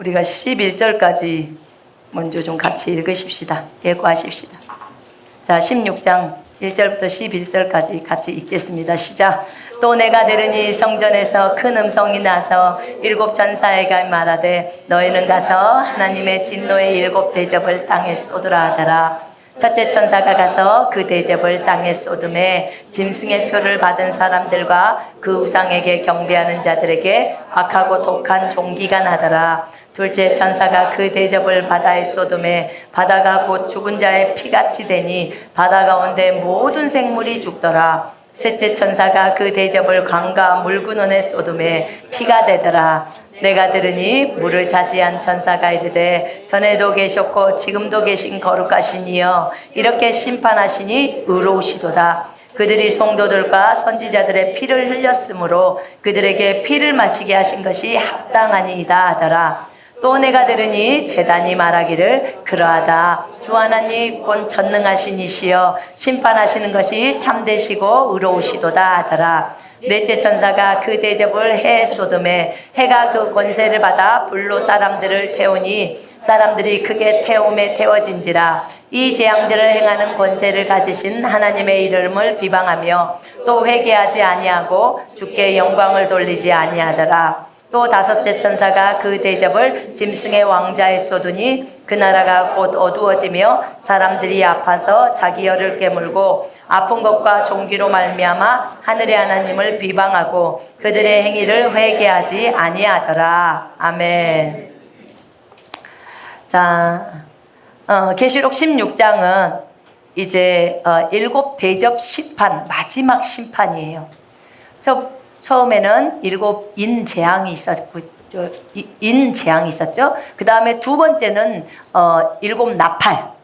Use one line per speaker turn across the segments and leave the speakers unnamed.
우리가 11절까지 먼저 좀 같이 읽으십시다. 예고하십시다. 자, 16장 1절부터 11절까지 같이 읽겠습니다. 시작. 또 내가 들으니 성전에서 큰 음성이 나서 일곱 천사에게 말하되 너희는 가서 하나님의 진노의 일곱 대접을 땅에 쏟으라 하더라. 첫째 천사가 가서 그 대접을 땅에 쏟음에 짐승의 표를 받은 사람들과 그 우상에게 경배하는 자들에게 악하고 독한 종기가 나더라. 둘째 천사가 그 대접을 바다에 쏟음에 바다가 곧 죽은 자의 피같이 되니 바다 가운데 모든 생물이 죽더라. 셋째 천사가 그 대접을 강과 물 근원에 쏟음에 피가 되더라. 내가 들으니 물을 차지한 천사가 이르되 전에도 계셨고 지금도 계신 거룩하신 이여 이렇게 심판하시니 의로우시도다. 그들이 성도들과 선지자들의 피를 흘렸으므로 그들에게 피를 마시게 하신 것이 합당하니이다 하더라. 또 내가 들으니 제단이 말하기를 그러하다. 주 하나님 곧 전능하신 이시여 심판하시는 것이 참되시고 의로우시도다 하더라. 넷째 천사가 그 대접을 해에 쏟음에 해가 그 권세를 받아 불로 사람들을 태우니 사람들이 크게 태움에 태워진지라. 이 재앙들을 행하는 권세를 가지신 하나님의 이름을 비방하며 또 회개하지 아니하고 주께 영광을 돌리지 아니하더라. 또 다섯째 천사가 그 대접을 짐승의 왕자에 쏟으니 그 나라가 곧 어두워지며 사람들이 아파서 자기 혀를 깨물고 아픈 것과 종기로 말미암아 하늘의 하나님을 비방하고 그들의 행위를 회개하지 아니하더라. 아멘. 자, 계시록 16장은 이제 일곱 대접 심판, 마지막 심판이에요. 처음에는 일곱 인재앙이 있었고, 인재앙이 있었죠. 그 다음에 두 번째는 일곱 나팔,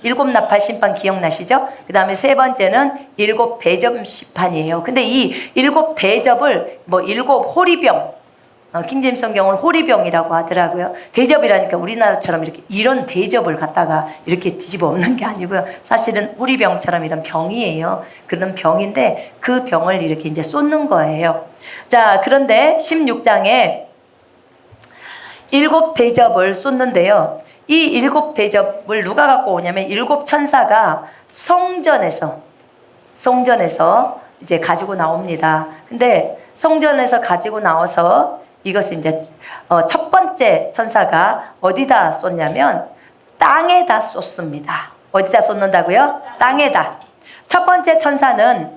일곱 나팔 심판 기억나시죠? 그 다음에 세 번째는 일곱 대접 심판이에요. 근데 이 일곱 대접을 일곱 호리병, 킹제임스 성경은 호리병이라고 하더라고요. 대접이라니까 우리나라처럼 이렇게 이런 대접을 갖다가 이렇게 뒤집어 엎는 게 아니고요. 사실은 호리병처럼 이런 병이에요. 그런 병인데 그 병을 이렇게 이제 쏟는 거예요. 자, 그런데 16장에 일곱 대접을 쏟는데요. 이 일곱 대접을 누가 갖고 오냐면 일곱 천사가 성전에서 이제 가지고 나옵니다. 근데 성전에서 가지고 나와서 이것을 이제 첫 번째 천사가 어디다 쏟냐면 땅에다 쏟습니다. 어디다 쏟는다고요? 땅에다. 첫 번째 천사는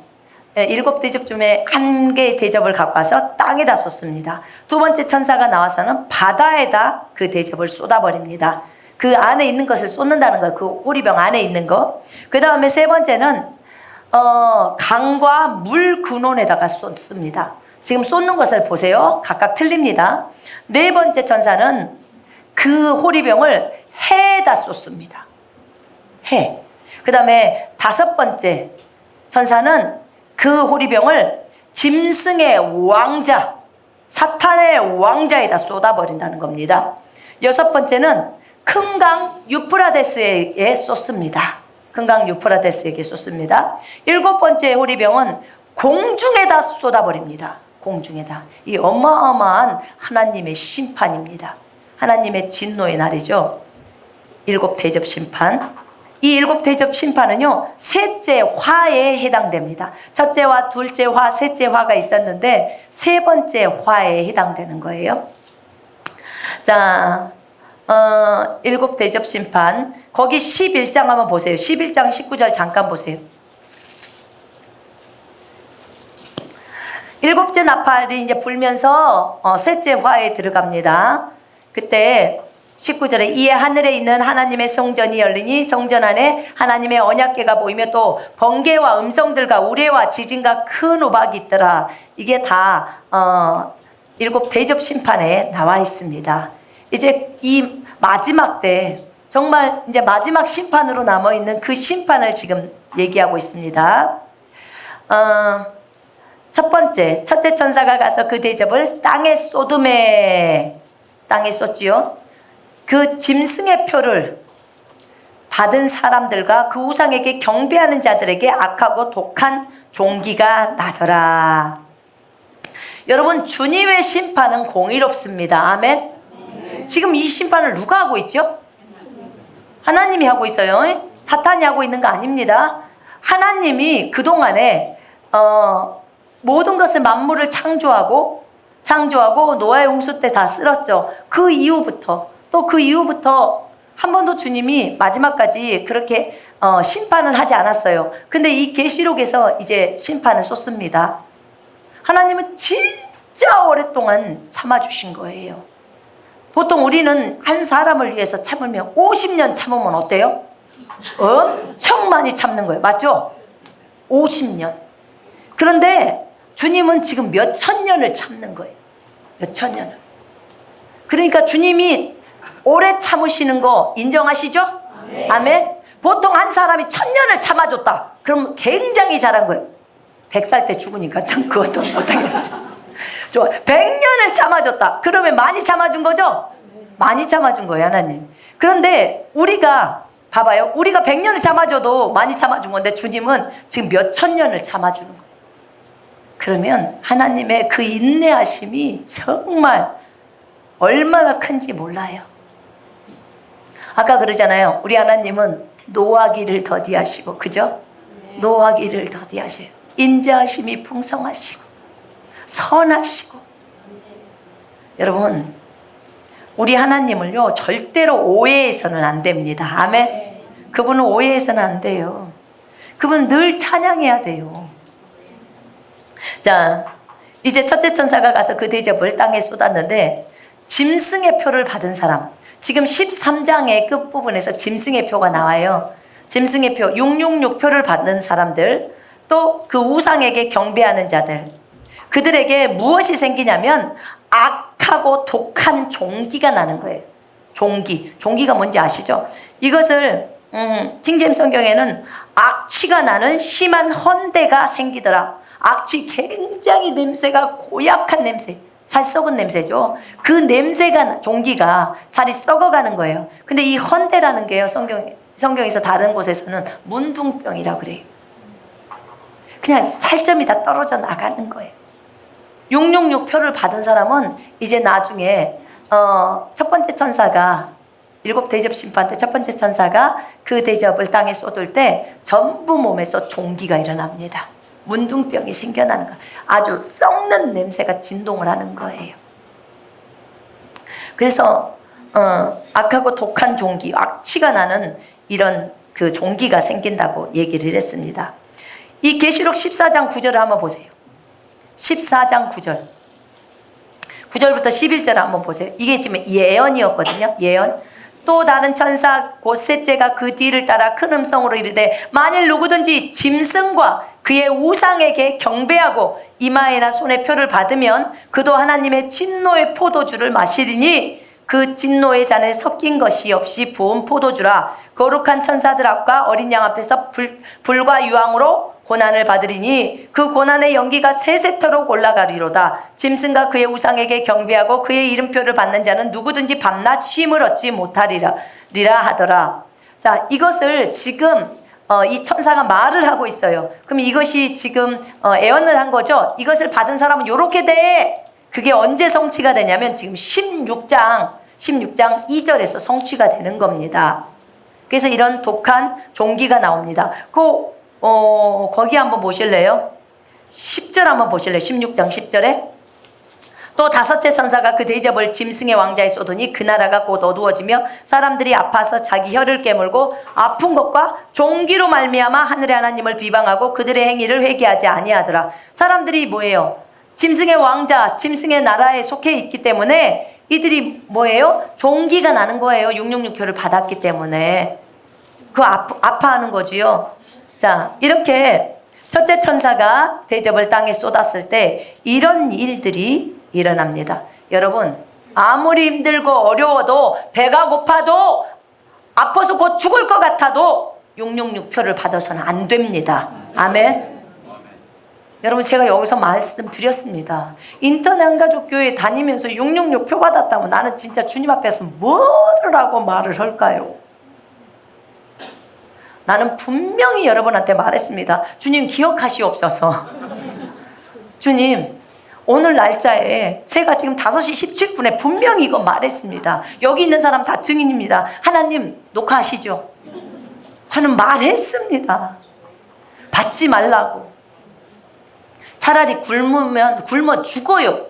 일곱 대접 중에 한 개의 대접을 갖고 와서 땅에다 쏟습니다. 두 번째 천사가 나와서는 바다에다 그 대접을 쏟아버립니다. 그 안에 있는 것을 쏟는다는 거예요. 그 호리병 안에 있는 거. 그 다음에 세 번째는 강과 물 근원에다가 쏟습니다. 지금 쏟는 것을 보세요. 각각 틀립니다. 네 번째 천사는 그 호리병을 해에다 쏟습니다. 해. 그 다음에 다섯 번째 천사는 그 호리병을 짐승의 왕자, 사탄의 왕자에다 쏟아버린다는 겁니다. 여섯 번째는 큰 강 유프라데스에게 쏟습니다. 큰 강 유프라데스에게 쏟습니다. 일곱 번째 호리병은 공중에다 쏟아버립니다. 공중에다. 이 어마어마한 하나님의 심판입니다. 하나님의 진노의 날이죠. 일곱 대접 심판. 이 일곱 대접 심판은요, 셋째 화에 해당됩니다. 첫째 화, 둘째 화, 셋째 화가 있었는데 세 번째 화에 해당되는 거예요. 자, 일곱 대접 심판. 거기 11장 한번 보세요. 11장 19절 잠깐 보세요. 일곱째 나팔이 이제 불면서 셋째 화에 들어갑니다. 그때 19절에 이에 하늘에 있는 하나님의 성전이 열리니 성전 안에 하나님의 언약궤가 보이며 또 번개와 음성들과 우레와 지진과 큰 우박이 있더라. 이게 다 일곱 대접 심판에 나와 있습니다. 이제 이 마지막 때 정말 이제 마지막 심판으로 남아있는 그 심판을 지금 얘기하고 있습니다. 첫 번째, 첫째 천사가 가서 그 대접을 땅에 쏟음에, 땅에 쏟지요. 그 짐승의 표를 받은 사람들과 그 우상에게 경배하는 자들에게 악하고 독한 종기가 나더라. 여러분, 주님의 심판은 공의롭습니다. 아멘. 지금 이 심판을 누가 하고 있죠? 하나님이 하고 있어요. 사탄이 하고 있는 거 아닙니다. 하나님이 그동안에 모든 것을 만물을 창조하고 노아의 홍수 때 다 쓸었죠. 그 이후부터 한 번도 주님이 마지막까지 그렇게 심판을 하지 않았어요. 근데 이 계시록에서 이제 심판을 쏟습니다. 하나님은 진짜 오랫동안 참아주신 거예요. 보통 우리는 한 사람을 위해서 참으면 50년 참으면 어때요? 엄청 많이 참는 거예요. 맞죠? 50년. 그런데 주님은 지금 몇 천 년을 참는 거예요. 몇 천 년을. 그러니까 주님이 오래 참으시는 거 인정하시죠? 아멘. 보통 한 사람이 1000년을 참아줬다. 그럼 굉장히 잘한 거예요. 100살 때 죽으니까 참 그것도 못하겠네. 100년을 참아줬다. 그러면 많이 참아준 거죠? 많이 참아준 거예요, 하나님. 그런데 우리가 봐봐요. 우리가 100년을 참아줘도 많이 참아준 건데 주님은 지금 몇 천 년을 참아주는 거예요. 그러면 하나님의 그 인내하심이 정말 얼마나 큰지 몰라요. 아까 그러잖아요. 우리 하나님은 노하기를 더디하시고, 그죠? 노하기를 더디하셔요. 인자하심이 풍성하시고 선하시고. 여러분, 우리 하나님을요 절대로 오해해서는 안 됩니다. 아멘. 그분은 오해해서는 안 돼요. 그분은 늘 찬양해야 돼요. 자, 이제 첫째 천사가 가서 그 대접을 땅에 쏟았는데 짐승의 표를 받은 사람, 지금 13장의 끝부분에서 짐승의 표가 나와요. 짐승의 표, 666표를 받는 사람들, 또 그 우상에게 경배하는 자들, 그들에게 무엇이 생기냐면 악하고 독한 종기가 나는 거예요. 종기가 뭔지 아시죠? 이것을 킹제임스 성경에는 악취가 나는 심한 헌대가 생기더라. 악취, 굉장히 냄새가 고약한 냄새, 살 썩은 냄새죠. 그 냄새가, 종기가 살이 썩어가는 거예요. 근데 이 헌대라는 게요, 성경에서 다른 곳에서는 문둥병이라고 그래요. 그냥 살점이 다 떨어져 나가는 거예요. 666표를 받은 사람은 이제 나중에 첫 번째 천사가, 일곱 대접 심판 때 첫 번째 천사가 그 대접을 땅에 쏟을 때 전부 몸에서 종기가 일어납니다. 문둥병이 생겨나는 거예요. 아주 썩는 냄새가 진동을 하는 거예요. 그래서 악하고 독한 종기, 악취가 나는 이런 그 종기가 생긴다고 얘기를 했습니다. 이 계시록 14장 9절을 한번 보세요. 14장 9절. 9절부터 11절 한번 보세요. 이게 지금 예언이었거든요. 예언. 또 다른 천사 곧 셋째가 그 뒤를 따라 큰 음성으로 이르되 만일 누구든지 짐승과 그의 우상에게 경배하고 이마에나 손에 표를 받으면 그도 하나님의 진노의 포도주를 마시리니 그 진노의 잔에 섞인 것이 없이 부은 포도주라. 거룩한 천사들 앞과 어린 양 앞에서 불과 유황으로 고난을 받으리니 그 고난의 연기가 세세토록 올라가리로다. 짐승과 그의 우상에게 경배하고 그의 이름표를 받는 자는 누구든지 밤낮 쉼을 얻지 못하리라 하더라. 자, 이것을 지금 이 천사가 말을 하고 있어요. 그럼 이것이 지금 예언을 한 거죠. 이것을 받은 사람은 요렇게 돼. 그게 언제 성취가 되냐면 지금 16장 2절에서 성취가 되는 겁니다. 그래서 이런 독한 종기가 나옵니다. 거기 한번 보실래요? 10절 한번 보실래요? 16장 10절에 또 다섯째 천사가 그 대접을 짐승의 왕자에 쏟으니 그 나라가 곧 어두워지며 사람들이 아파서 자기 혀를 깨물고 아픈 것과 종기로 말미암아 하늘의 하나님을 비방하고 그들의 행위를 회개하지 아니하더라. 사람들이 뭐예요? 짐승의 왕자, 짐승의 나라에 속해 있기 때문에 이들이 뭐예요? 종기가 나는 거예요. 666표를 받았기 때문에. 아파하는 거지요. 자, 이렇게 첫째 천사가 대접을 땅에 쏟았을 때 이런 일들이 일어납니다. 여러분, 아무리 힘들고 어려워도 배가 고파도 아파서 곧 죽을 것 같아도 666표를 받아서는 안 됩니다. 아멘. 여러분, 제가 여기서 말씀드렸습니다. 인터넷 한가족교회 다니면서 666표 받았다면 나는 진짜 주님 앞에서 뭐라고 말을 할까요? 나는 분명히 여러분한테 말했습니다. 주님 기억하시옵소서. 주님 오늘 날짜에 제가 지금 5시 17분에 분명히 이거 말했습니다. 여기 있는 사람 다 증인입니다. 하나님 녹화하시죠? 저는 말했습니다. 받지 말라고. 차라리 굶어 죽어요.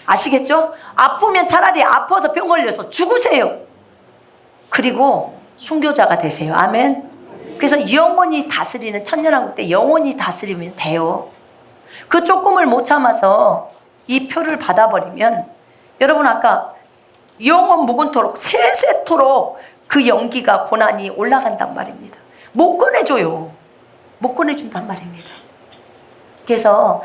아시겠죠? 아프면 차라리 아파서 병 걸려서 죽으세요. 그리고 순교자가 되세요. 아멘. 그래서 영원히 다스리는 천년왕국 때 영원히 다스리면 돼요. 그 조금을 못 참아서 이 표를 받아버리면 여러분 아까 영원 무궁토록 세세토록 그 연기가 고난이 올라간단 말입니다. 못 꺼내줘요. 못 꺼내준단 말입니다. 그래서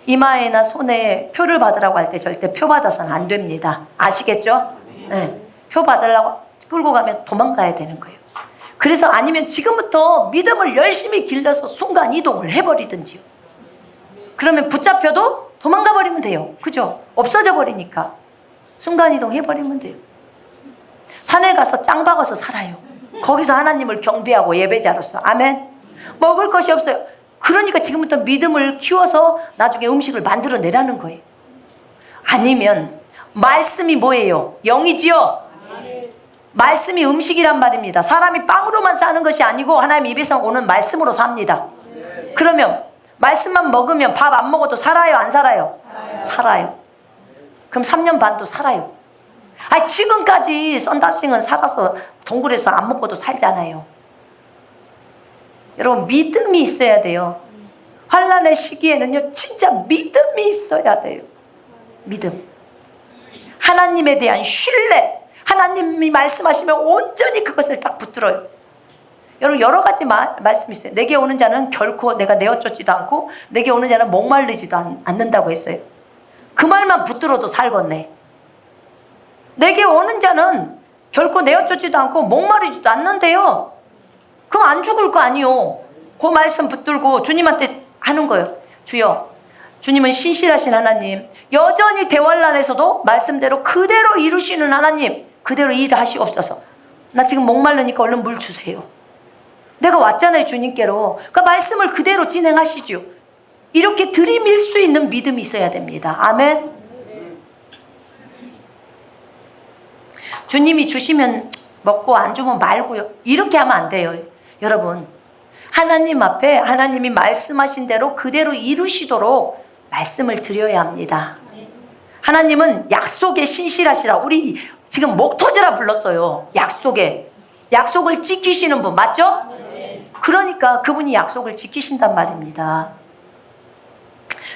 이마에나 손에 표를 받으라고 할 때 절대 표 받아서는 안 됩니다. 아시겠죠? 네. 표 받으려고 끌고 가면 도망가야 되는 거예요. 그래서 아니면 지금부터 믿음을 열심히 길러서 순간 이동을 해버리든지요. 그러면 붙잡혀도 도망가 버리면 돼요. 그죠? 없어져 버리니까 순간 이동 해버리면 돼요. 산에 가서 짱 박아서 살아요. 거기서 하나님을 경배하고 예배자로서. 아멘. 먹을 것이 없어요. 그러니까 지금부터 믿음을 키워서 나중에 음식을 만들어내라는 거예요. 아니면 말씀이 뭐예요? 영이지요? 말씀이 음식이란 말입니다. 사람이 빵으로만 사는 것이 아니고 하나님 입에서 오는 말씀으로 삽니다. 그러면 말씀만 먹으면 밥 안 먹어도 살아요? 안 살아요? 살아요. 그럼 3년 반도 살아요. 아니 지금까지 썬다싱은 살아서 동굴에서 안 먹고도 살잖아요. 여러분 믿음이 있어야 돼요. 환난의 시기에는요 진짜 믿음이 있어야 돼요. 믿음. 하나님에 대한 신뢰. 하나님이 말씀하시면 온전히 그것을 딱 붙들어요. 여러분 여러 가지 말씀이 있어요. 내게 오는 자는 결코 내가 내어쫓지도 않고 내게 오는 자는 목말르지도 않는다고 했어요. 그 말만 붙들어도 살겠네. 내게 오는 자는 결코 내어쫓지도 않고 목마르지도 않는데요. 그럼 안 죽을 거 아니요. 그 말씀 붙들고 주님한테 하는 거예요. 주여, 주님은 신실하신 하나님, 여전히 대환란에서도 말씀대로 그대로 이루시는 하나님, 그대로 일하시옵소서. 나 지금 목말르니까 얼른 물 주세요. 내가 왔잖아요 주님께로. 그러니까 말씀을 그대로 진행하시죠. 이렇게 들이밀 수 있는 믿음이 있어야 됩니다. 아멘. 주님이 주시면 먹고 안 주면 말고요. 이렇게 하면 안 돼요. 여러분 하나님 앞에 하나님이 말씀하신 대로 그대로 이루시도록 말씀을 드려야 합니다. 하나님은 약속에 신실하시라. 우리 지금 목 터져라 불렀어요. 약속을 지키시는 분 맞죠? 그러니까 그분이 약속을 지키신단 말입니다.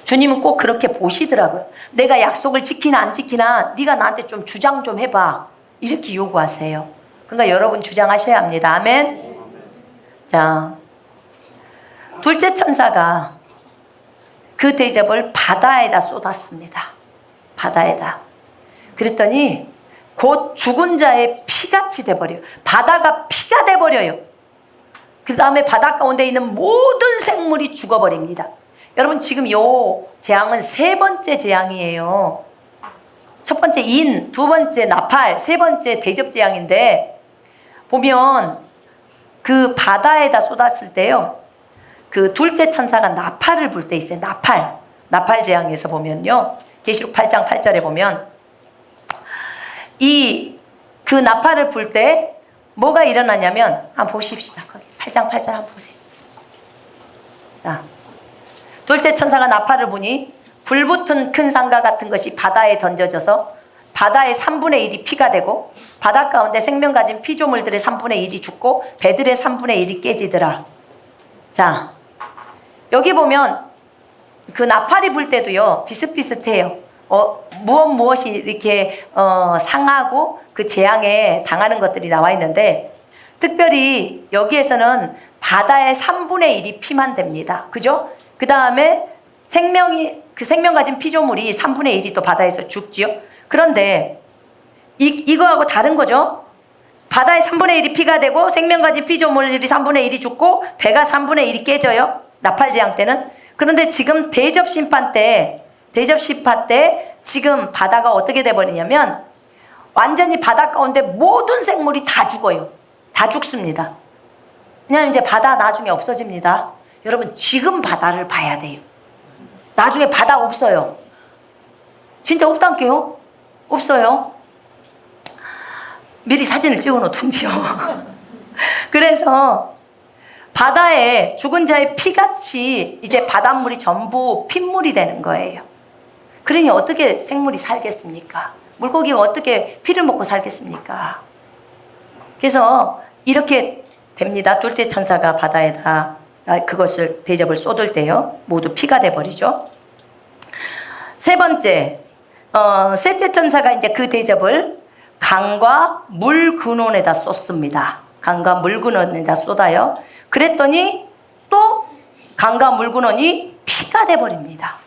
주님은 꼭 그렇게 보시더라고요. 내가 약속을 지키나 안 지키나 네가 나한테 좀 주장 좀 해봐. 이렇게 요구하세요. 그러니까 여러분 주장하셔야 합니다. 아멘. 자, 둘째 천사가 그 대접을 바다에다 쏟았습니다. 바다에다. 그랬더니 곧 죽은 자의 피같이 돼버려요. 바다가 피가 돼버려요. 그 다음에 바다 가운데 있는 모든 생물이 죽어버립니다. 여러분 지금 요 재앙은 3번째 재앙이에요. 첫 번째 인, 두 번째 나팔, 세 번째 대접 재앙인데 보면 그 바다에다 쏟았을 때요. 그 둘째 천사가 나팔을 불 때 있어요. 나팔 재앙에서 보면요. 계시록 8장 8절에 보면 그 나팔을 불 때 뭐가 일어나냐면 한번 보십시다. 거기 8장 8절 한번 보세요. 자, 둘째 천사가 나팔을 부니 불붙은 큰 산과 같은 것이 바다에 던져져서 바다의 3분의 1이 피가 되고 바다 가운데 생명 가진 피조물들의 3분의 1이 죽고 배들의 3분의 1이 깨지더라. 자, 여기 보면 그 나팔이 불 때도요 비슷비슷해요. 무엇이 이렇게 상하고 그 재앙에 당하는 것들이 나와 있는데 특별히 여기에서는 바다의 3분의 1이 피만 됩니다. 그죠? 그 다음에 생명 가진 피조물이 3분의 1이 또 바다에서 죽지요. 그런데 이거하고 다른 거죠. 바다의 3분의 1이 피가 되고 생명 가진 피조물들이 3분의 1이 죽고 배가 3분의 1이 깨져요. 나팔재앙 때는. 그런데 지금 대접 심판 때 지금 바다가 어떻게 돼버리냐면 완전히 바다 가운데 모든 생물이 다 죽어요. 다 죽습니다. 그냥 이제 바다 나중에 없어집니다. 여러분 지금 바다를 봐야 돼요. 나중에 바다 없어요. 진짜 없단게요? 없어요. 미리 사진을 찍어 놓든지요. 그래서 바다에 죽은 자의 피같이 이제 바닷물이 전부 핏물이 되는 거예요. 그러니 어떻게 생물이 살겠습니까? 물고기가 어떻게 피를 먹고 살겠습니까? 그래서 이렇게 됩니다. 둘째 천사가 바다에다 그것을 대접을 쏟을 때요, 모두 피가 돼버리죠. 세 번째, 셋째 천사가 이제 그 대접을 강과 물 근원에다 쏟습니다. 강과 물 근원에다 쏟아요. 그랬더니 또 강과 물 근원이 피가 돼버립니다.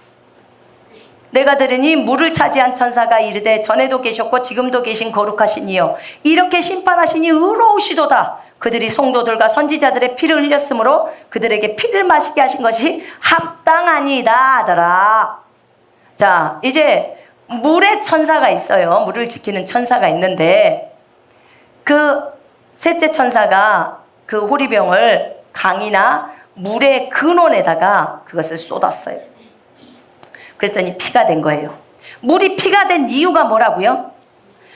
내가 들으니 물을 차지한 천사가 이르되 전에도 계셨고 지금도 계신 거룩하신 이여 이렇게 심판하시니 의로우시도다. 그들이 성도들과 선지자들의 피를 흘렸으므로 그들에게 피를 마시게 하신 것이 합당하니이다 하더라. 자, 이제 물의 천사가 있어요. 물을 지키는 천사가 있는데 그 셋째 천사가 그 호리병을 강이나 물의 근원에다가 그것을 쏟았어요. 그랬더니 피가 된 거예요. 물이 피가 된 이유가 뭐라고요?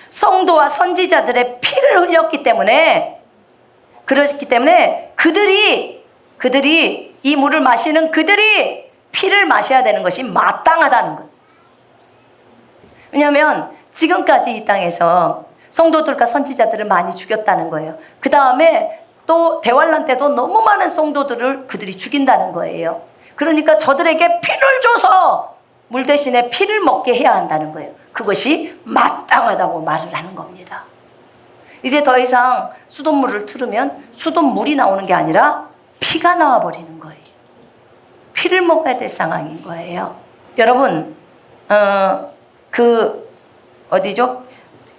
성도와 선지자들의 피를 흘렸기 때문에, 그렇기 때문에 그들이 이 물을 마시는 그들이 피를 마셔야 되는 것이 마땅하다는 거예요. 왜냐하면 지금까지 이 땅에서 성도들과 선지자들을 많이 죽였다는 거예요. 그 다음에 또 대환란 때도 너무 많은 성도들을 그들이 죽인다는 거예요. 그러니까 저들에게 피를 줘서 물 대신에 피를 먹게 해야 한다는 거예요. 그것이 마땅하다고 말을 하는 겁니다. 이제 더 이상 수돗물을 틀으면 수돗물이 나오는 게 아니라 피가 나와버리는 거예요. 피를 먹어야 될 상황인 거예요. 여러분, 어디죠?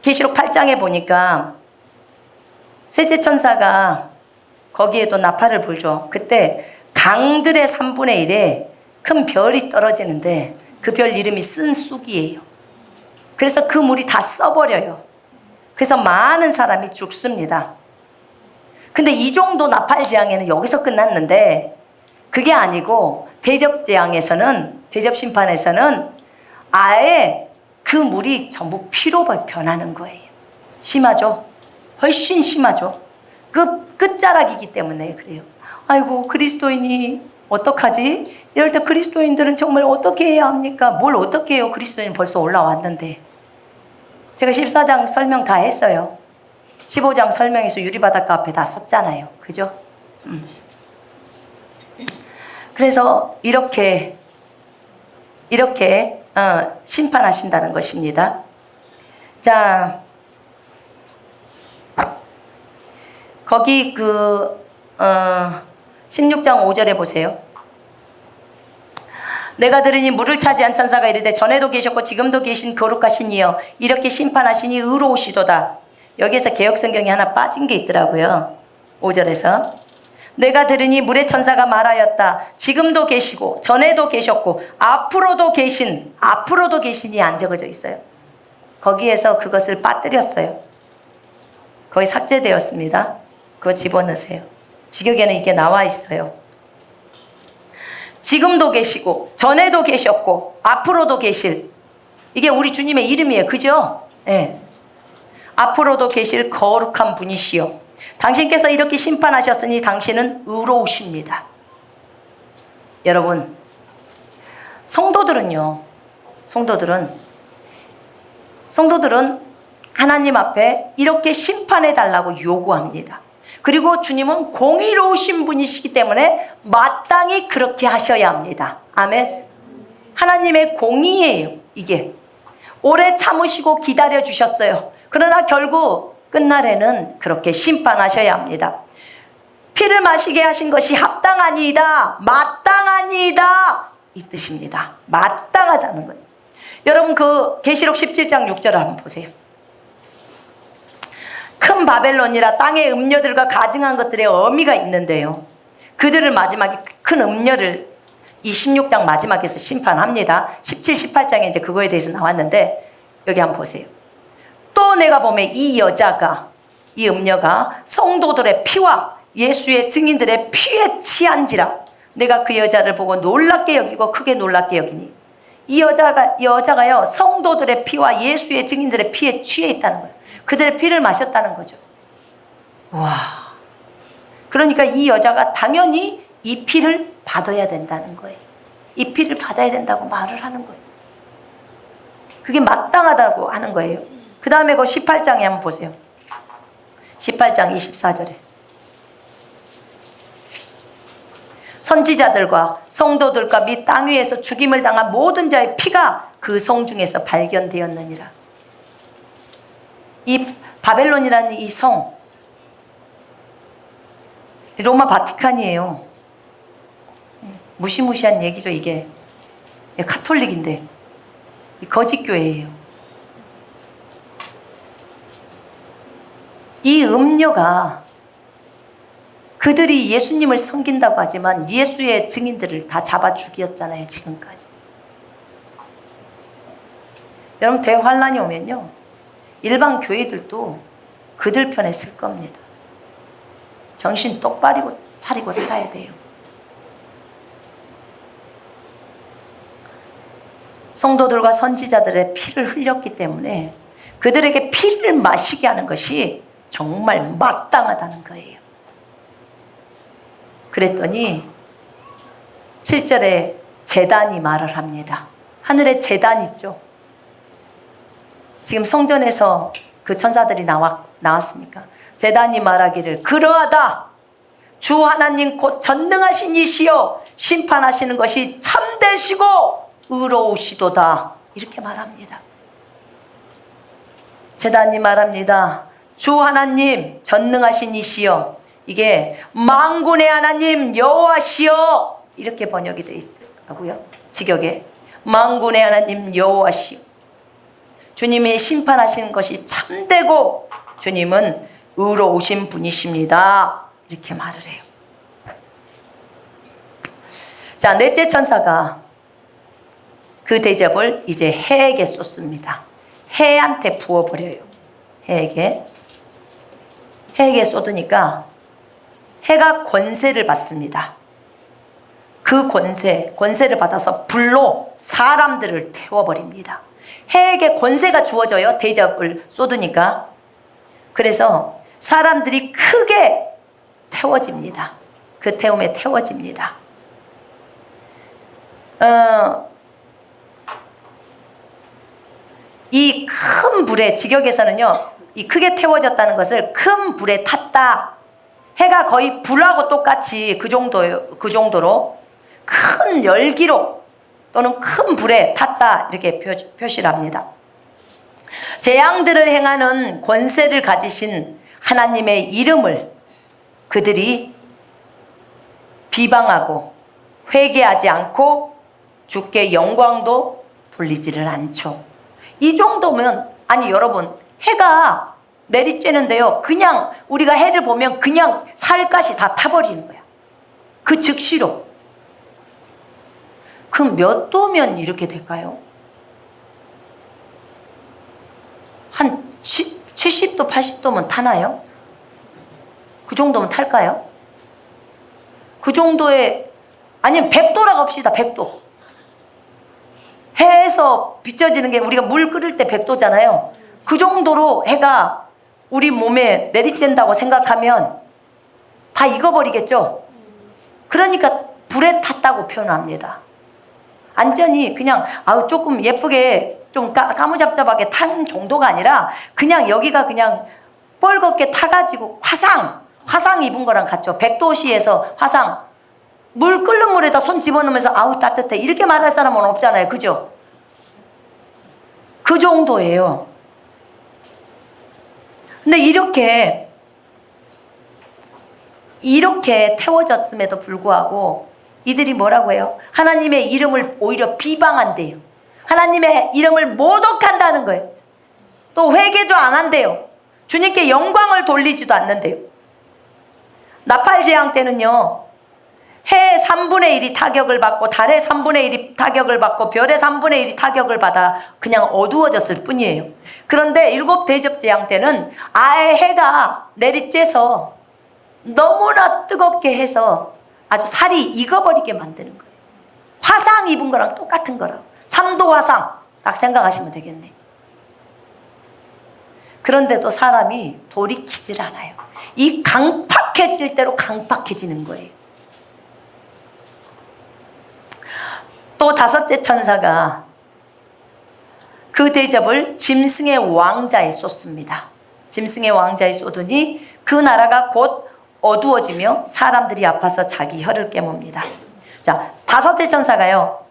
계시록 8장에 보니까 셋째 천사가 거기에도 나팔을 불죠. 그때 강들의 3분의 1에 큰 별이 떨어지는데 그 별 이름이 쓴쑥이에요. 그래서 그 물이 다 써버려요. 그래서 많은 사람이 죽습니다. 근데 이 정도 나팔 재앙에는 여기서 끝났는데 그게 아니고 대접 재앙에서는, 대접 심판에서는 아예 그 물이 전부 피로 변하는 거예요. 심하죠? 훨씬 심하죠? 그 끝자락이기 때문에 그래요. 아이고, 그리스도인이 어떡하지? 이럴 때 그리스도인들은 정말 어떻게 해야 합니까? 뭘 어떻게 해요? 그리스도인 벌써 올라왔는데. 제가 14장 설명 다 했어요. 15장 설명에서 유리바닷가 앞에 다 섰잖아요. 그죠? 그래서 이렇게 심판하신다는 것입니다. 자, 거기 16장 5절에 보세요. 내가 들으니 물을 차지한 천사가 이르되 전에도 계셨고 지금도 계신 거룩하신 이여 이렇게 심판하시니 의로우시도다. 여기에서 개역성경이 하나 빠진 게 있더라고요. 5절에서 내가 들으니 물의 천사가 말하였다. 지금도 계시고 전에도 계셨고 앞으로도 계신이 안 적어져 있어요. 거기에서 그것을 빠뜨렸어요. 거의 삭제되었습니다. 그거 집어넣으세요. 직역에는 이게 나와 있어요. 지금도 계시고 전에도 계셨고 앞으로도 계실, 이게 우리 주님의 이름이에요. 그죠? 네. 앞으로도 계실 거룩한 분이시여 당신께서 이렇게 심판하셨으니 당신은 의로우십니다. 여러분, 성도들은 하나님 앞에 이렇게 심판해 달라고 요구합니다. 그리고 주님은 공의로우신 분이시기 때문에 마땅히 그렇게 하셔야 합니다. 아멘. 하나님의 공의예요. 이게 오래 참으시고 기다려 주셨어요. 그러나 결국 끝날에는 그렇게 심판하셔야 합니다. 피를 마시게 하신 것이 합당하니이다, 마땅하니이다, 이 뜻입니다. 마땅하다는 거예요. 여러분, 그 계시록 17장 6절을 한번 보세요. 큰 바벨론이라 땅의 음녀들과 가증한 것들의 어미가 있는데요, 그들을 마지막에 큰 음녀를 이 16장 마지막에서 심판합니다. 17, 18장에 이제 그거에 대해서 나왔는데 여기 한번 보세요. 또 내가 보면 이 음녀가 성도들의 피와 예수의 증인들의 피에 취한지라 내가 그 여자를 보고 놀랍게 여기고 크게 놀랍게 여기니 이 여자가요, 성도들의 피와 예수의 증인들의 피에 취해 있다는 거예요. 그들의 피를 마셨다는 거죠. 와. 그러니까 이 여자가 당연히 이 피를 받아야 된다는 거예요. 이 피를 받아야 된다고 말을 하는 거예요. 그게 마땅하다고 하는 거예요. 그 다음에 그 18장에 한번 보세요. 18장 24절에. 선지자들과 성도들과 및 땅 위에서 죽임을 당한 모든 자의 피가 그 성 중에서 발견되었느니라. 이 바벨론이라는 이 성, 로마 바티칸이에요. 무시무시한 얘기죠, 이게. 카톨릭인데 거짓 교회예요. 이 음료가 그들이 예수님을 섬긴다고 하지만 예수의 증인들을 다 잡아 죽였잖아요, 지금까지. 여러분, 대환란이 오면요, 일반 교회들도 그들 편에 설 겁니다. 정신 똑바로 차리고 살아야 돼요. 성도들과 선지자들의 피를 흘렸기 때문에 그들에게 피를 마시게 하는 것이 정말 마땅하다는 거예요. 그랬더니 7절에 제단이 말을 합니다. 하늘에 제단 있죠. 지금 성전에서 그 천사들이 나왔으니까 제단이 말하기를 그러하다. 주 하나님 곧 전능하신 이시여 심판하시는 것이 참되시고 의로우시도다. 이렇게 말합니다. 제단이 말합니다. 주 하나님 전능하신 이시여, 이게 만군의 하나님 여호와시여, 이렇게 번역이 되어 있더라고요. 직역에 만군의 하나님 여호와시여, 주님이 심판하시는 것이 참되고 주님은 의로우신 분이십니다. 이렇게 말을 해요. 자, 넷째 천사가 그 대접을 이제 해에게 쏟습니다. 해한테 부어버려요. 해에게 쏟으니까 해가 권세를 받습니다. 그 권세를 받아서 불로 사람들을 태워버립니다. 해에게 권세가 주어져요, 대접을 쏟으니까. 그래서 사람들이 크게 태워집니다. 그 태움에 태워집니다. 이 큰 불에, 직역에서는요, 이 크게 태워졌다는 것을 큰 불에 탔다. 해가 거의 불하고 똑같이 그 정도로 큰 열기로 또는 큰 불에 탔다. 이렇게 표시를 합니다. 재앙들을 행하는 권세를 가지신 하나님의 이름을 그들이 비방하고 회개하지 않고 주께 영광도 돌리지를 않죠. 이 정도면, 아니 여러분, 해가 내리쬐는데요, 그냥 우리가 해를 보면 그냥 살갗이 다 타버리는 거야. 그 즉시로. 그럼 몇 도면 이렇게 될까요? 한 70도, 80도면 타나요? 그 정도면 탈까요? 그 정도에, 아니면 100도라고 합시다. 100도. 해에서 비춰지는 게 우리가 물 끓일 때 100도잖아요. 그 정도로 해가 우리 몸에 내리쬐다고 생각하면 다 익어버리겠죠. 그러니까 불에 탔다고 표현합니다. 완전히 그냥 조금 예쁘게 좀 까무잡잡하게 탄 정도가 아니라 그냥 여기가 그냥 뻘겋게 타가지고 화상 입은 거랑 같죠. 100도씨에서 화상, 물 끓는 물에다 손 집어넣으면서 아우 따뜻해 이렇게 말할 사람은 없잖아요. 그죠? 그 정도예요. 근데 이렇게 태워졌음에도 불구하고 이들이 뭐라고 해요? 하나님의 이름을 오히려 비방한대요. 하나님의 이름을 모독한다는 거예요. 또 회개도 안 한대요. 주님께 영광을 돌리지도 않는데요. 나팔재앙 때는요, 해의 3분의 1이 타격을 받고 달의 3분의 1이 타격을 받고 별의 3분의 1이 타격을 받아 그냥 어두워졌을 뿐이에요. 그런데 7 대접재앙 때는 아예 해가 내리쬐서 너무나 뜨겁게 해서 아주 살이 익어버리게 만드는 거예요. 화상 입은 거랑 똑같은 거라고. 3도 화상 딱 생각하시면 되겠네. 그런데도 사람이 돌이키질 않아요. 이 강팍해질 대로 강팍해지는 거예요. 또 다섯째 천사가 그 대접을 짐승의 왕자에 쏟습니다. 짐승의 왕자에 쏟으니 그 나라가 곧 어두워지며 사람들이 아파서 자기 혀를 깨뭅니다. 자, 다섯째 천사가요,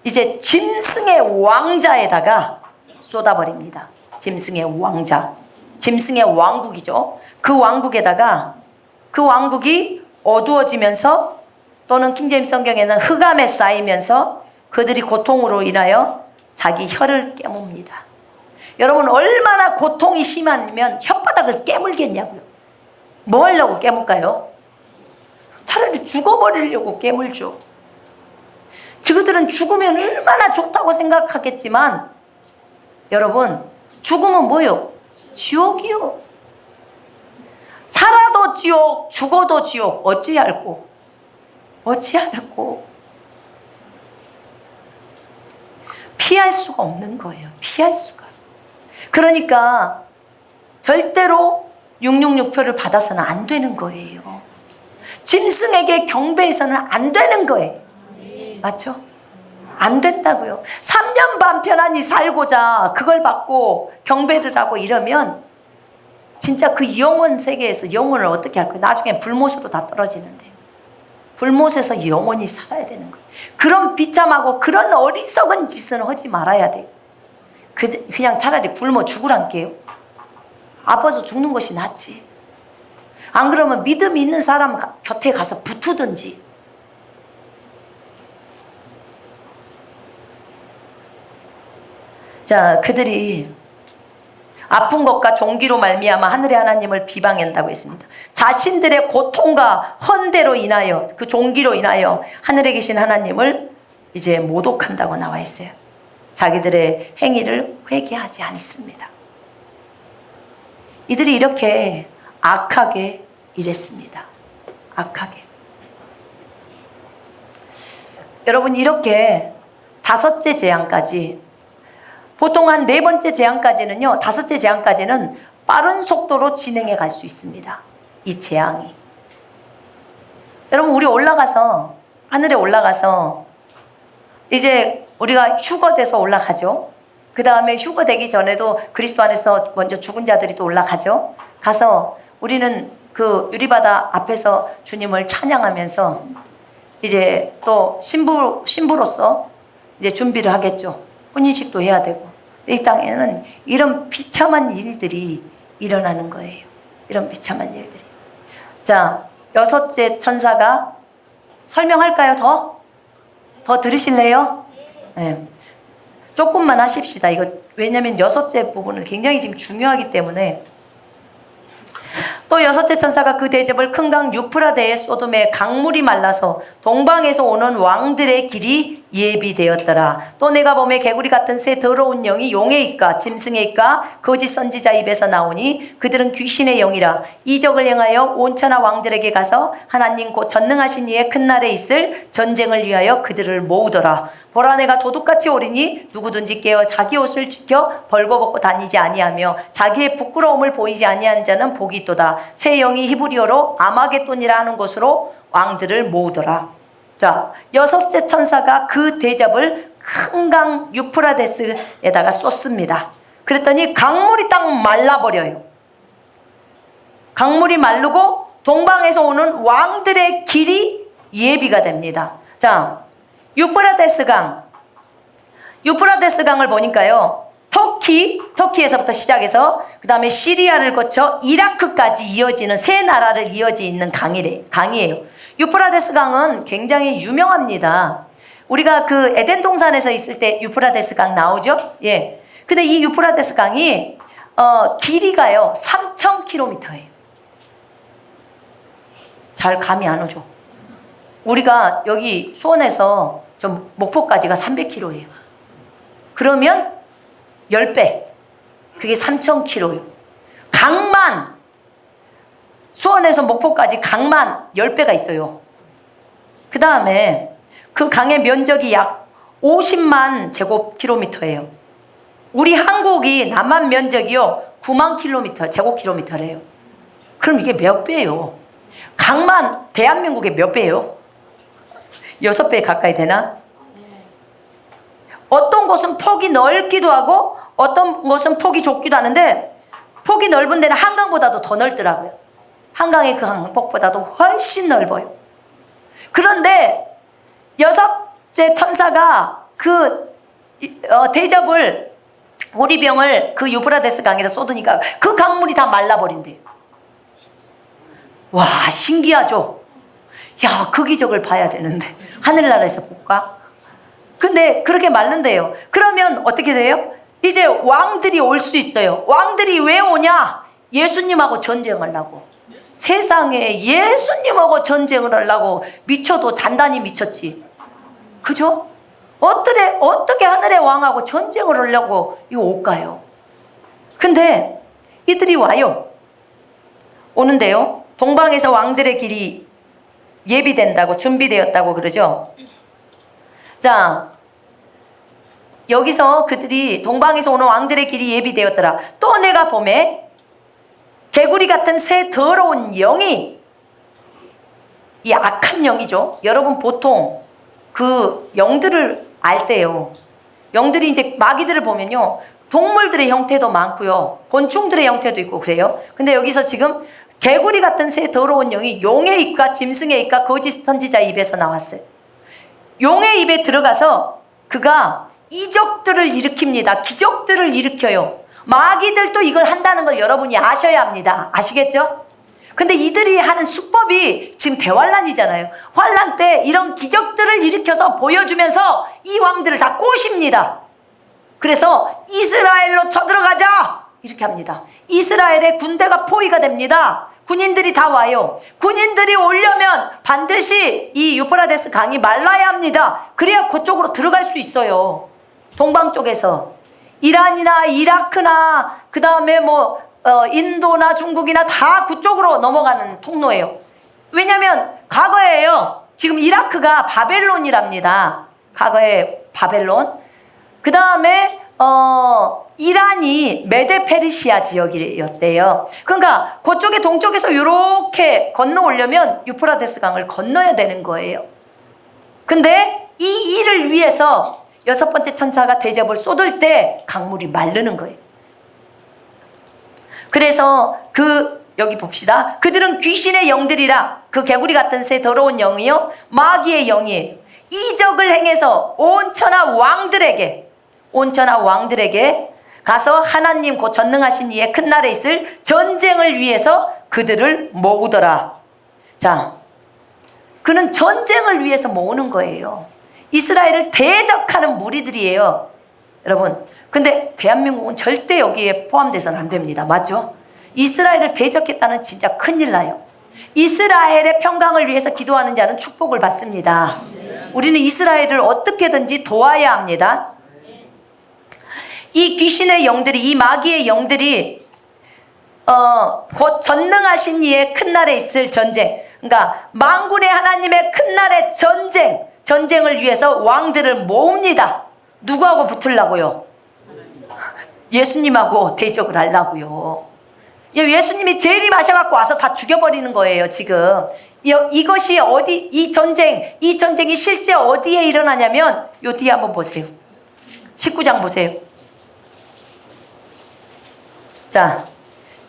이제 짐승의 왕자에다가 쏟아버립니다. 짐승의 왕자, 짐승의 왕국이죠. 그 왕국에다가, 그 왕국이 어두워지면서, 또는 킹제임스 성경에는 흑암에 쌓이면서 그들이 고통으로 인하여 자기 혀를 깨뭅니다. 여러분, 얼마나 고통이 심하면 혓바닥을 깨물겠냐고요. 뭐 하려고 깨물까요? 차라리 죽어버리려고 깨물죠. 저들은 죽으면 얼마나 좋다고 생각하겠지만, 여러분, 죽으면 뭐요? 지옥이요. 살아도 지옥, 죽어도 지옥. 어찌할꼬? 피할 수가 없는 거예요. 피할 수가. 그러니까 절대로 666표를 받아서는 안 되는 거예요. 짐승에게 경배해서는 안 되는 거예요. 맞죠? 안 된다고요. 3년 반 편안히 살고자 그걸 받고 경배를 하고 이러면 진짜 그 영혼 세계에서 영혼을 어떻게 할 거예요? 나중에 불못으로 다 떨어지는데. 불못에서 영원히 살아야 되는 거예요. 그런 비참하고 그런 어리석은 짓은 하지 말아야 돼요. 그냥 차라리 굶어 죽으란게요. 아파서 죽는 것이 낫지. 안 그러면 믿음이 있는 사람 곁에 가서 붙으든지. 자, 그들이 아픈 것과 종기로 말미암아 하늘의 하나님을 비방한다고 했습니다. 자신들의 고통과 헌대로 인하여, 그 종기로 인하여 하늘에 계신 하나님을 이제 모독한다고 나와 있어요. 자기들의 행위를 회개하지 않습니다. 이들이 이렇게 악하게 일했습니다. 악하게. 여러분, 이렇게 다섯째 재앙까지, 보통 한 네 번째 재앙까지는요, 다섯째 재앙까지는 빠른 속도로 진행해 갈 수 있습니다. 이 재앙이. 여러분, 우리 올라가서, 하늘에 올라가서, 이제 우리가 휴거돼서 올라가죠. 그 다음에 휴거되기 전에도 그리스도 안에서 먼저 죽은 자들이 또 올라가죠. 가서 우리는 그 유리바다 앞에서 주님을 찬양하면서 이제 또 신부로서 이제 준비를 하겠죠. 혼인식도 해야 되고. 이 땅에는 이런 비참한 일들이 일어나는 거예요. 이런 비참한 일들이. 자, 여섯째 천사가 설명할까요? 더 들으실래요? 네. 조금만 하십시다. 이거 왜냐면 여섯째 부분은 굉장히 지금 중요하기 때문에. 또 여섯째 천사가 그 대접을 큰 강 유프라데에 쏟음에 강물이 말라서 동방에서 오는 왕들의 길이 예비되었더라. 또 내가 보매 개구리 같은 새 더러운 영이 용의 입과 짐승의 입과 거짓 선지자 입에서 나오니 그들은 귀신의 영이라. 이적을 행하여 온천하 왕들에게 가서 하나님 곧 전능하신 이의 큰 날에 있을 전쟁을 위하여 그들을 모으더라. 보라, 내가 도둑같이 오리니 누구든지 깨어 자기 옷을 지켜 벌거벗고 다니지 아니하며 자기의 부끄러움을 보이지 아니한 자는 복이 있도다. 새 영이 히브리어로 아마겟돈이라 하는 곳으로 왕들을 모으더라. 자, 여섯째 천사가 그 대접을 큰 강 유프라데스에다가 쏟습니다. 그랬더니 강물이 딱 말라버려요. 강물이 마르고 동방에서 오는 왕들의 길이 예비가 됩니다. 자, 유프라데스 강을 보니까요, 터키에서부터 시작해서 그 다음에 시리아를 거쳐 이라크까지 이어지는 세 나라를 이어져 있는 강이에요. 유프라데스 강은 굉장히 유명합니다. 우리가 그 에덴 동산에서 있을 때 유프라데스 강 나오죠? 예. 근데 이 유프라데스 강이 길이가요 3,000km예요. 잘 감이 안 오죠? 우리가 여기 수원에서 저 목포까지가 300km예요. 그러면 10배. 그게 3,000km예요. 강만, 수원에서 목포까지 강만 10배가 있어요. 그 다음에 그 강의 면적이 약 50만 제곱킬로미터예요. 우리 한국이 남한 면적이요 9만 킬로미터 제곱킬로미터래요. 그럼 이게 몇 배예요? 강만 대한민국의 몇 배예요? 6배 가까이 되나? 어떤 곳은 폭이 넓기도 하고 어떤 곳은 폭이 좁기도 하는데, 폭이 넓은 데는 한강보다도 더 넓더라고요. 한강의 그 강폭보다도 훨씬 넓어요. 그런데 6째 천사가 그 대접을, 오리병을 그 유브라데스 강에다 쏟으니까 그 강물이 다 말라버린대요. 와, 신기하죠? 야, 그 기적을 봐야 되는데 하늘나라에서 볼까? 근데 그렇게 말른대요. 그러면 어떻게 돼요? 이제 왕들이 올 수 있어요. 왕들이 왜 오냐? 예수님하고 전쟁하려고. 세상에 예수님하고 전쟁을 하려고. 미쳐도 단단히 미쳤지. 그죠? 어떻게 하늘의 왕하고 전쟁을 하려고 이거 올까요? 근데 이들이 와요. 오는데요, 동방에서 왕들의 길이 예비된다고, 준비되었다고 그러죠. 자, 여기서 그들이 동방에서 오는 왕들의 길이 예비되었더라. 또 내가 봄에 개구리 같은 새 더러운 영이, 이 악한 영이죠. 여러분 보통 그 영들을 알 때요, 영들이 이제 마귀들을 보면요 동물들의 형태도 많고요 곤충들의 형태도 있고 그래요. 근데 여기서 지금 개구리 같은 새 더러운 영이 용의 입과 짐승의 입과 거짓 선지자의 입에서 나왔어요. 용의 입에 들어가서 그가 이적들을 일으킵니다. 기적들을 일으켜요. 마귀들도 이걸 한다는 걸 여러분이 아셔야 합니다. 아시겠죠? 근데 이들이 하는 수법이 지금 대환란이잖아요. 환란 때 이런 기적들을 일으켜서 보여주면서 이 왕들을 다 꼬십니다. 그래서 이스라엘로 쳐들어가자 이렇게 합니다. 이스라엘의 군대가 포위가 됩니다. 군인들이 다 와요. 군인들이 오려면 반드시 이 유프라데스 강이 말라야 합니다. 그래야 그쪽으로 들어갈 수 있어요. 동방 쪽에서 이란이나 이라크나 그 다음에 뭐 인도나 중국이나 다 그쪽으로 넘어가는 통로예요. 왜냐하면 과거에요, 지금 이라크가 바벨론이랍니다. 과거에 바벨론. 그 다음에 이란이 메데 페르시아 지역이었대요. 그러니까 그쪽에 동쪽에서 이렇게 건너오려면 유프라데스 강을 건너야 되는 거예요. 근데 이 일을 위해서 6번째 천사가 대접을 쏟을 때 강물이 마르는 거예요. 그래서 여기 봅시다. 그들은 귀신의 영들이라. 그 개구리 같은 새 더러운 영이요 마귀의 영이에요. 이적을 행해서 온 천하 왕들에게 가서 하나님 곧 전능하신 이의 큰 날에 있을 전쟁을 위해서 그들을 모으더라. 자, 그는 전쟁을 위해서 모으는 거예요. 이스라엘을 대적하는 무리들이에요, 여러분. 근데 대한민국은 절대 여기에 포함돼서는 안 됩니다. 맞죠? 이스라엘을 대적했다는 진짜 큰일 나요. 이스라엘의 평강을 위해서 기도하는 자는 축복을 받습니다. 우리는 이스라엘을 어떻게든지 도와야 합니다. 이 귀신의 영들이, 이 마귀의 영들이 곧 전능하신 이의 큰 날에 있을 전쟁, 그러니까 만군의 하나님의 큰 날의 전쟁을 위해서 왕들을 모읍니다. 누구하고 붙으려고요? 예수님하고 대적을 하려고요. 예수님이 재림하셔갖고 와서 다 죽여버리는 거예요. 지금 이것이 이 전쟁이 실제 어디에 일어나냐면 요 뒤에 한번 보세요. 19장 보세요. 자,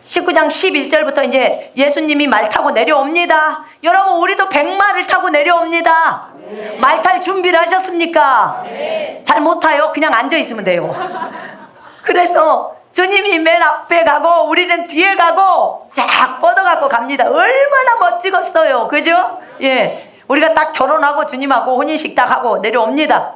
19장 11절부터 이제 예수님이 말 타고 내려옵니다. 여러분, 우리도 100마를 타고 내려옵니다. 말 탈 준비를 하셨습니까? 잘 못 타요. 그냥 앉아 있으면 돼요. 그래서 주님이 맨 앞에 가고 우리는 뒤에 가고 쫙 뻗어갖고 갑니다. 얼마나 멋지겠어요. 그죠? 예, 우리가 딱 결혼하고 주님하고 혼인식 딱 하고 내려옵니다.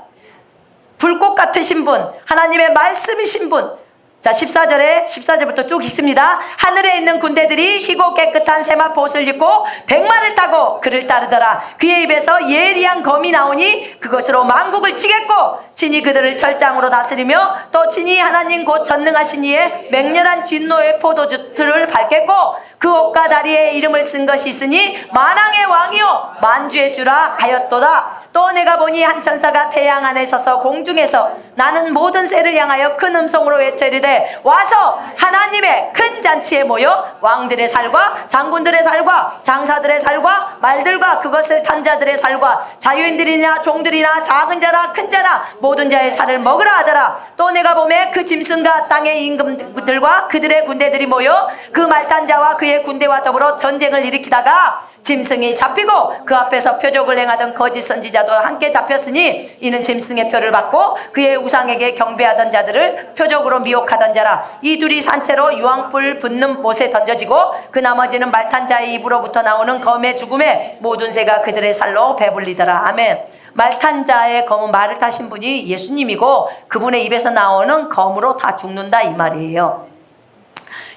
불꽃 같으신 분, 하나님의 말씀이신 분, 자, 14절부터 쭉 읽습니다. 하늘에 있는 군대들이 희고 깨끗한 세마포 옷을 입고 백마를 타고 그를 따르더라. 그의 입에서 예리한 검이 나오니 그것으로 만국을 치겠고 친히 그들을 철장으로 다스리며 또 친히 하나님 곧 전능하신 이의 맹렬한 진노의 포도주틀을 밟겠고 그 옷과 다리에 이름을 쓴 것이 있으니 만왕의 왕이요 만주의 주라 하였도다. 또 내가 보니 한 천사가 태양 안에 서서 공중에서 나는 모든 새를 향하여 큰 음성으로 외쳐이르되 와서 하나님의 큰 잔치에 모여 왕들의 살과 장군들의 살과 장사들의 살과 말들과 그것을 탄 자들의 살과 자유인들이나 종들이나 작은 자나 큰 자나 모든 자의 살을 먹으라 하더라. 또 내가 보매 그 짐승과 땅의 임금들과 그들의 군대들이 모여 그 말단 자와 그의 군대와 더불어 전쟁을 일으키다가 짐승이 잡히고 그 앞에서 표적을 행하던 거짓 선지자도 함께 잡혔으니 이는 짐승의 표를 받고 그의 우상에게 경배하던 자들을 표적으로 미혹하던 자라. 이 둘이 산채로 유황불 붙는 못에 던져지고 그 나머지는 말탄 자의 입으로부터 나오는 검의 죽음에 모든 새가 그들의 살로 배불리더라. 아멘. 말탄 자의 검은 말을 타신 분이 예수님이고 그분의 입에서 나오는 검으로 다 죽는다 이 말이에요.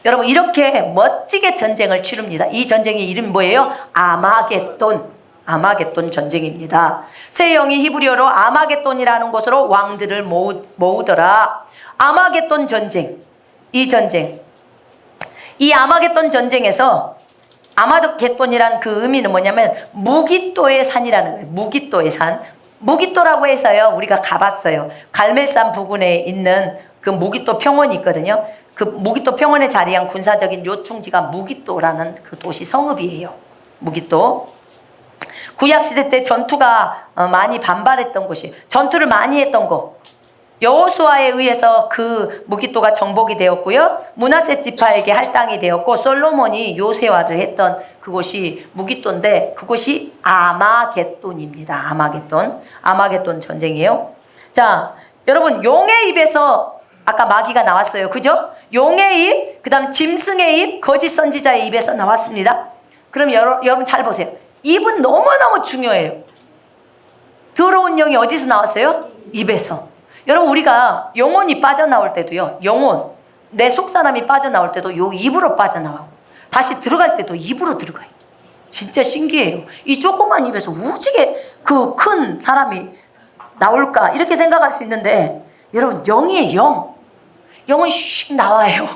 여러분 이렇게 멋지게 전쟁을 치릅니다. 이 전쟁의 이름 뭐예요? 아마겟돈 전쟁입니다. 새 영이 히브리어로 아마겟돈이라는 곳으로 왕들을 모으더라. 아마겟돈 전쟁, 이 아마겟돈 전쟁에서 아마겟돈이란 그 의미는 뭐냐면 무깃도의 산이라는 거예요. 무깃도의 산. 무깃도라고 해서요 우리가 가봤어요. 갈멜산 부근에 있는 그 무깃도 평원이 있거든요. 그 무깃도 평원에 자리한 군사적인 요충지가 무깃도라는 그 도시 성읍이에요. 무깃도. 구약시대 때 전투가 많이 반발했던 곳이, 전투를 많이 했던 곳. 여호수아에 의해서 그 무깃도가 정복이 되었고요. 므낫세 지파에게 할당이 되었고 솔로몬이 요새화를 했던 그곳이 무깃도인데 그곳이 아마겟돈입니다. 아마겟돈 전쟁이에요. 자, 여러분 용의 입에서 아까 마귀가 나왔어요. 그죠? 용의 입, 그 다음 짐승의 입, 거짓 선지자의 입에서 나왔습니다. 그럼 여러분 잘 보세요. 입은 너무너무 중요해요. 더러운 영이 어디서 나왔어요? 입에서. 여러분 우리가 영혼이 빠져나올 때도요. 영혼, 내 속사람이 빠져나올 때도 요 입으로 빠져나오고 다시 들어갈 때도 입으로 들어가요. 진짜 신기해요. 이 조그만 입에서 우지게 그 큰 사람이 나올까 이렇게 생각할 수 있는데 여러분 영이에요. 영은 슉 나와요.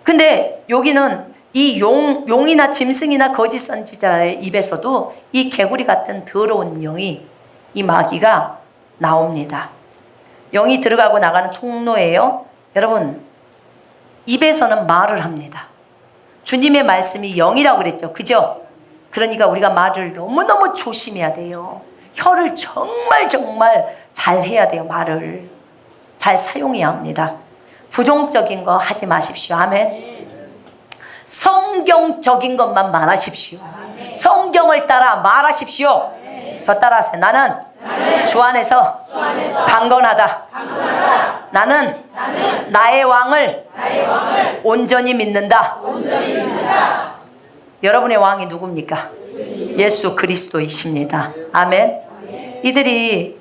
근데 여기는 이 용이나 짐승이나 거짓 선지자의 입에서도 이 개구리 같은 더러운 영이, 이 마귀가 나옵니다. 영이 들어가고 나가는 통로예요. 여러분 입에서는 말을 합니다. 주님의 말씀이 영이라고 그랬죠. 그죠? 그러니까 우리가 말을 너무너무 조심해야 돼요. 혀를 정말 잘 해야 돼요. 말을 잘 사용해야 합니다. 부정적인 거 하지 마십시오. 아멘. 성경적인 것만 말하십시오. 성경을 따라 말하십시오. 저 따라하세요. 나는 주 안에서 강건하다. 나는 나의 왕을 온전히 믿는다. 여러분의 왕이 누굽니까? 예수 그리스도이십니다. 아멘. 이들이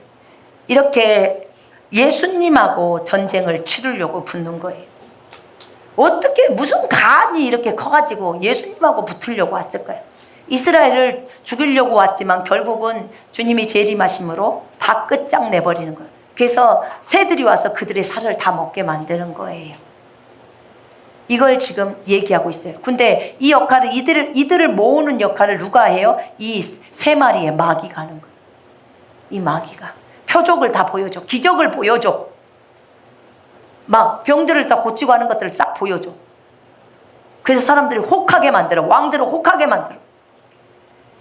이렇게 예수님하고 전쟁을 치르려고 붙는 거예요. 어떻게 무슨 간이 이렇게 커가지고 예수님하고 붙으려고 왔을까요? 이스라엘을 죽이려고 왔지만 결국은 주님이 재림하심으로 다 끝장내버리는 거예요. 그래서 새들이 와서 그들의 살을 다 먹게 만드는 거예요. 이걸 지금 얘기하고 있어요. 근데 이 역할을 이들을 모으는 역할을 누가 해요? 이 세 마리의 마귀가 하는 거예요. 이 마귀가 표적을 다 보여줘. 기적을 보여줘. 막 병들을 다 고치고 하는 것들을 싹 보여줘. 그래서 사람들이 혹하게 만들어. 왕들을 혹하게 만들어.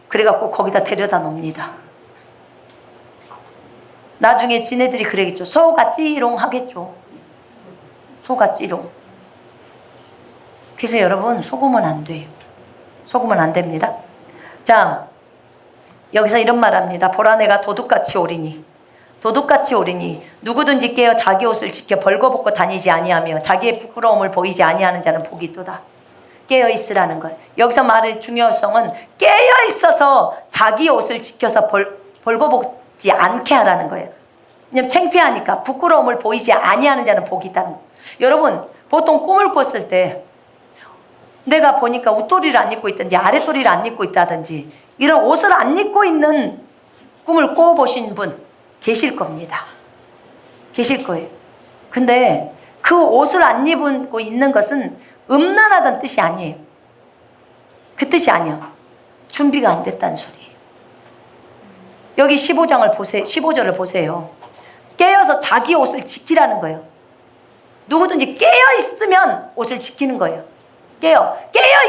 그래갖고 거기다 데려다 놉니다. 나중에 지네들이 그러겠죠. 소가 찌롱 하겠죠. 소가 찌롱. 그래서 여러분 속으면 안 돼요. 속으면 안 됩니다. 자, 여기서 이런 말 합니다. 보라 내가 도둑같이 오리니 누구든지 깨어 자기 옷을 지켜 벌거벗고 다니지 아니하며 자기의 부끄러움을 보이지 아니하는 자는 복이 있도다. 깨어 있으라는 거예요. 여기서 말의 중요성은 깨어 있어서 자기 옷을 지켜서 벌거벗지 않게 하라는 거예요. 왜냐면 창피하니까. 부끄러움을 보이지 아니하는 자는 복이 있다는 거. 여러분, 보통 꿈을 꿨을 때 내가 보니까 웃도리를 안 입고 있든지 아랫도리를 안 입고 있다든지 이런 옷을 안 입고 있는 꿈을 꿔보신 분 계실 겁니다. 계실 거예요. 근데 그 옷을 안 입고 있는 것은 음란하다는 뜻이 아니에요. 그 뜻이 아니야. 준비가 안 됐다는 소리예요. 여기 15장을 보세요. 15절을 보세요. 깨어서 자기 옷을 지키라는 거예요. 누구든지 깨어 있으면 옷을 지키는 거예요. 깨어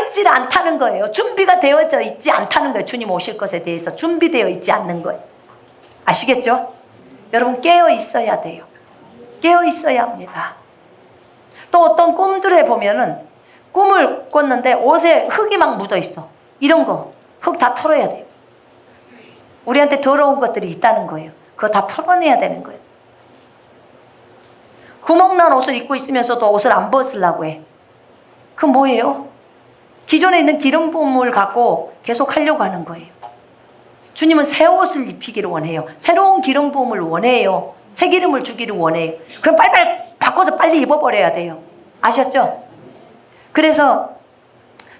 있지 않다는 거예요. 준비가 되어져 있지 않다는 거예요. 주님 오실 것에 대해서 준비되어 있지 않는 거예요. 아시겠죠? 여러분, 깨어 있어야 돼요. 깨어 있어야 합니다. 또 어떤 꿈들에 보면은 꿈을 꿨는데 옷에 흙이 막 묻어 있어. 이런 거 흙 다 털어야 돼요. 우리한테 더러운 것들이 있다는 거예요. 그거 다 털어내야 되는 거예요. 구멍난 옷을 입고 있으면서도 옷을 안 벗으려고 해. 그건 뭐예요? 기존에 있는 기름 부음을 갖고 계속 하려고 하는 거예요. 주님은 새 옷을 입히기를 원해요. 새로운 기름 부음을 원해요. 새 기름을 주기를 원해요. 그럼 빨리빨리 바꿔서 빨리 입어버려야 돼요. 아셨죠? 그래서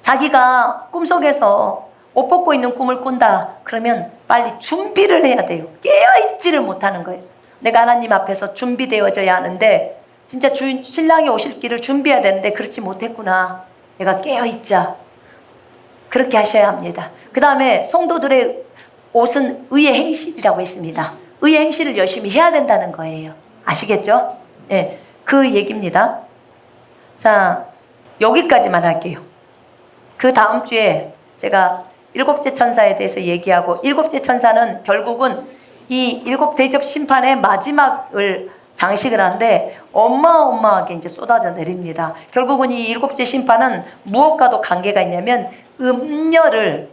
자기가 꿈속에서 옷 벗고 있는 꿈을 꾼다 그러면 빨리 준비를 해야 돼요. 깨어있지를 못하는 거예요. 내가 하나님 앞에서 준비되어져야 하는데 진짜 신랑이 오실 길을 준비해야 되는데 그렇지 못했구나. 내가 깨어있자. 그렇게 하셔야 합니다. 그 다음에 성도들의 옷은 의의 행실이라고 했습니다. 의의 행실을 열심히 해야 된다는 거예요. 아시겠죠? 네, 그 얘기입니다. 자, 여기까지만 할게요. 그 다음 주에 제가 일곱째 천사에 대해서 얘기하고, 일곱째 천사는 결국은 이 일곱 대접 심판의 마지막을 장식을 하는데 어마어마하게 이제 쏟아져 내립니다. 결국은 이 일곱째 심판은 무엇과도 관계가 있냐면 음녀를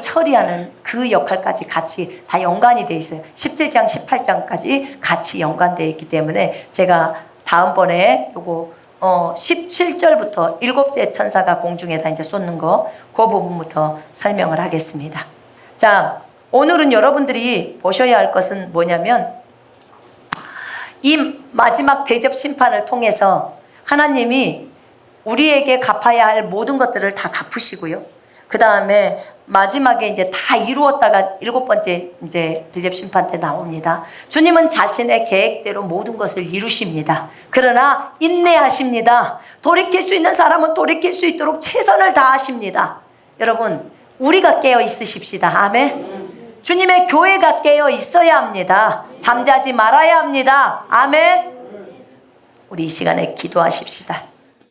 처리하는 그 역할까지 같이 다 연관이 돼 있어요. 17장, 18장까지 같이 연관되어 있기 때문에 제가 다음번에 요거 17절부터 일곱째 천사가 공중에다 이제 쏟는 거, 그 부분부터 설명을 하겠습니다. 자, 오늘은 여러분들이 보셔야 할 것은 뭐냐면 이 마지막 대접 심판을 통해서 하나님이 우리에게 갚아야 할 모든 것들을 다 갚으시고요. 그 다음에 마지막에 이제 다 이루었다가 일곱 번째 이제 대접 심판 때 나옵니다. 주님은 자신의 계획대로 모든 것을 이루십니다. 그러나 인내하십니다. 돌이킬 수 있는 사람은 돌이킬 수 있도록 최선을 다하십니다. 여러분, 우리가 깨어 있으십시다. 아멘. 주님의 교회가 깨어 있어야 합니다. 잠자지 말아야 합니다. 아멘. 우리 이 시간에 기도하십시다.